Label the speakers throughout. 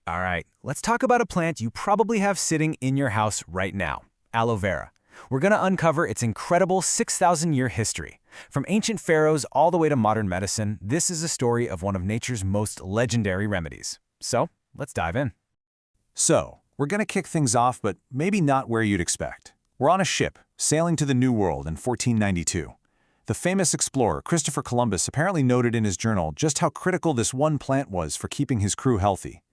Speaker 1: All right, let's talk about a plant you probably have sitting in your house right now, aloe vera. We're going to uncover its incredible 6,000-year history. From ancient pharaohs all the way to modern medicine, this is a story of one of nature's most legendary remedies. So, let's dive in.
Speaker 2: So, we're going to kick things off, but maybe not where you'd expect. We're on a ship, sailing to the New World in 1492. The famous explorer Christopher Columbus apparently noted in his journal just how critical this one plant was for keeping his crew healthy.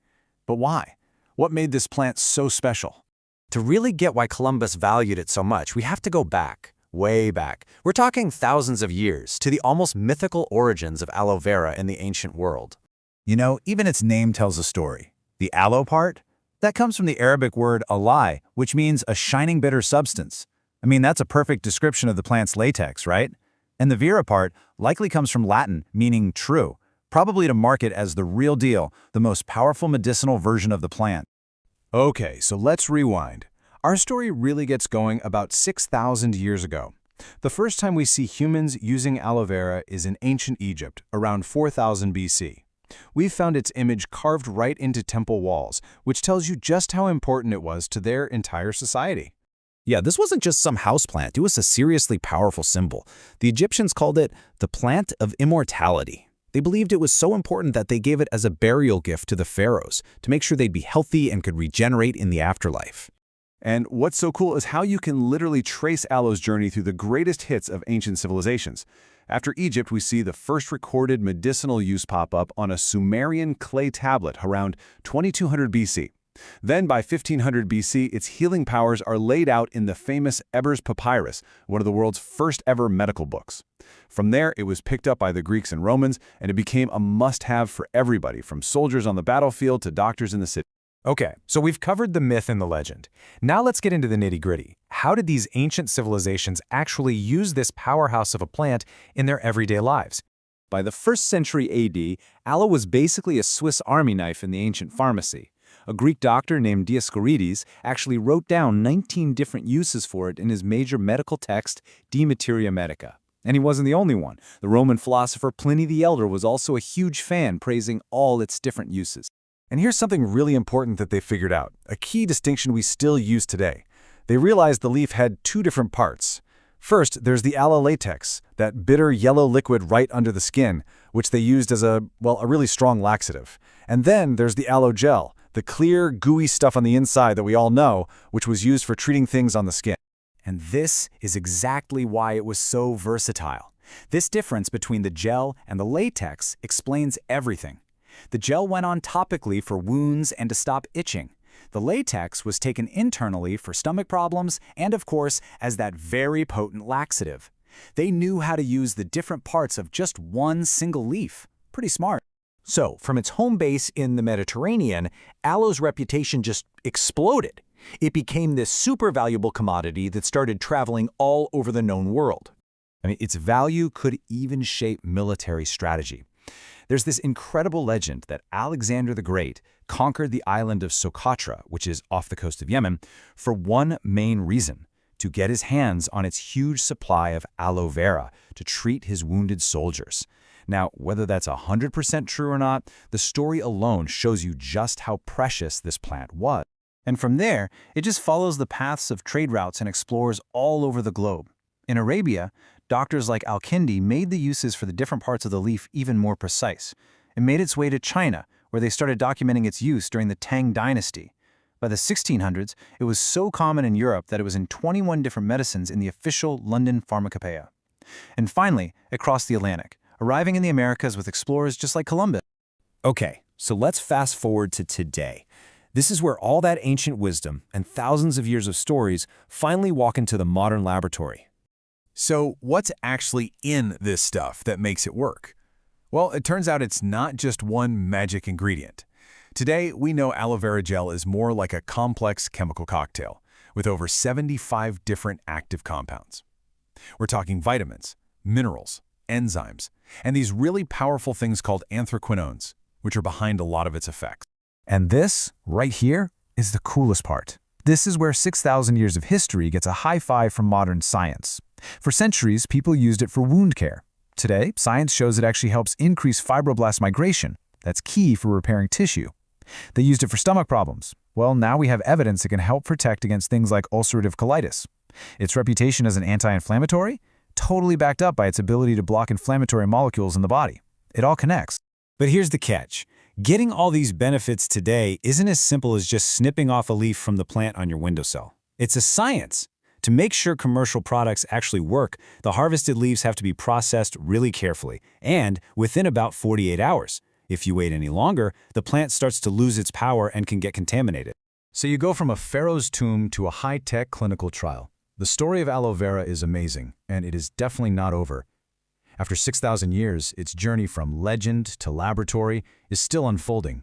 Speaker 2: But why? What made this plant so special?
Speaker 3: To really get why Columbus valued it so much, we have to go back, way back. We're talking thousands of years, to the almost mythical origins of aloe vera in the ancient world.
Speaker 4: You know, even its name tells a story. The aloe part? That comes from the Arabic word alai, which means a shining bitter substance. I mean, that's a perfect description of the plant's latex, right? And the vera part likely comes from Latin, meaning true, probably to mark it as the real deal, the most powerful medicinal version of the plant.
Speaker 2: Okay, so let's rewind. Our story really gets going about 6,000 years ago. The first time we see humans using aloe vera is in ancient Egypt, around 4000 BC. We've found its image carved right into temple walls, which tells you just how important it was to their entire society.
Speaker 4: Yeah, this wasn't just some houseplant, it was a seriously powerful symbol. The Egyptians called it the Plant of Immortality. They believed it was so important that they gave it as a burial gift to the pharaohs, to make sure they'd be healthy and could regenerate in the afterlife.
Speaker 2: And what's so cool is how you can literally trace aloe's journey through the greatest hits of ancient civilizations. After Egypt, we see the first recorded medicinal use pop up on a Sumerian clay tablet around 2200 BC. Then by 1500 BC, its healing powers are laid out in the famous Ebers Papyrus, one of the world's first ever medical books. From there, it was picked up by the Greeks and Romans, and it became a must-have for everybody, from soldiers on the battlefield to doctors in the city.
Speaker 1: Okay, so we've covered the myth and the legend. Now let's get into the nitty-gritty. How did these ancient civilizations actually use this powerhouse of a plant in their everyday lives?
Speaker 5: By the 1st century AD, aloe was basically a Swiss army knife in the ancient pharmacy. A Greek doctor named Dioscorides actually wrote down 19 different uses for it in his major medical text, De Materia Medica. And he wasn't the only one. The Roman philosopher Pliny the Elder was also a huge fan, praising all its different uses.
Speaker 2: And here's something really important that they figured out, a key distinction we still use today. They realized the leaf had two different parts. First, there's the aloe latex, that bitter yellow liquid right under the skin, which they used as a really strong laxative. And then there's the aloe gel, the clear, gooey stuff on the inside that we all know, which was used for treating things on the skin.
Speaker 1: And this is exactly why it was so versatile. This difference between the gel and the latex explains everything. The gel went on topically for wounds and to stop itching. The latex was taken internally for stomach problems and, of course, as that very potent laxative. They knew how to use the different parts of just one single leaf. Pretty smart. So, from its home base in the Mediterranean, aloe's reputation just exploded. It became this super valuable commodity that started traveling all over the known world.
Speaker 2: I mean, its value could even shape military strategy. There's this incredible legend that Alexander the Great conquered the island of Socotra, which is off the coast of Yemen, for one main reason: to get his hands on its huge supply of aloe vera to treat his wounded soldiers. Now, whether that's 100% true or not, the story alone shows you just how precious this plant was.
Speaker 6: And from there, it just follows the paths of trade routes and explores all over the globe. In Arabia, doctors like Al-Kindi made the uses for the different parts of the leaf even more precise. It made its way to China, where they started documenting its use during the Tang dynasty. By the 1600s, it was so common in Europe that it was in 21 different medicines in the official London Pharmacopoeia. And finally, it crossed the Atlantic, arriving in the Americas with explorers just like Columbus.
Speaker 2: Okay, so let's fast forward to today. This is where all that ancient wisdom and thousands of years of stories finally walk into the modern laboratory. So what's actually in this stuff that makes it work? Well, it turns out it's not just one magic ingredient. Today, we know aloe vera gel is more like a complex chemical cocktail with over 75 different active compounds. We're talking vitamins, minerals, enzymes, and these really powerful things called anthraquinones, which are behind a lot of its effects. And this, right here, is the coolest part. This is where 6,000 years of history gets a high five from modern science. For centuries, people used it for wound care. Today, science shows it actually helps increase fibroblast migration. That's key for repairing tissue.
Speaker 6: They used it for stomach problems. Well, now we have evidence it can help protect against things like ulcerative colitis. Its reputation as an anti-inflammatory? Totally backed up by its ability to block inflammatory molecules in the body. It all connects.
Speaker 2: But here's the catch. Getting all these benefits today isn't as simple as just snipping off a leaf from the plant on your windowsill. It's a science. To make sure commercial products actually work, the harvested leaves have to be processed really carefully, and within about 48 hours. If you wait any longer, the plant starts to lose its power and can get contaminated.
Speaker 4: So you go from a pharaoh's tomb to a high-tech clinical trial. The story of aloe vera is amazing, and it is definitely not over. After 6,000 years, its journey from legend to laboratory is still unfolding.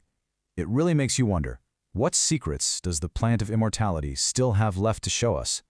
Speaker 4: It really makes you wonder, what secrets does the Plant of Immortality still have left to show us?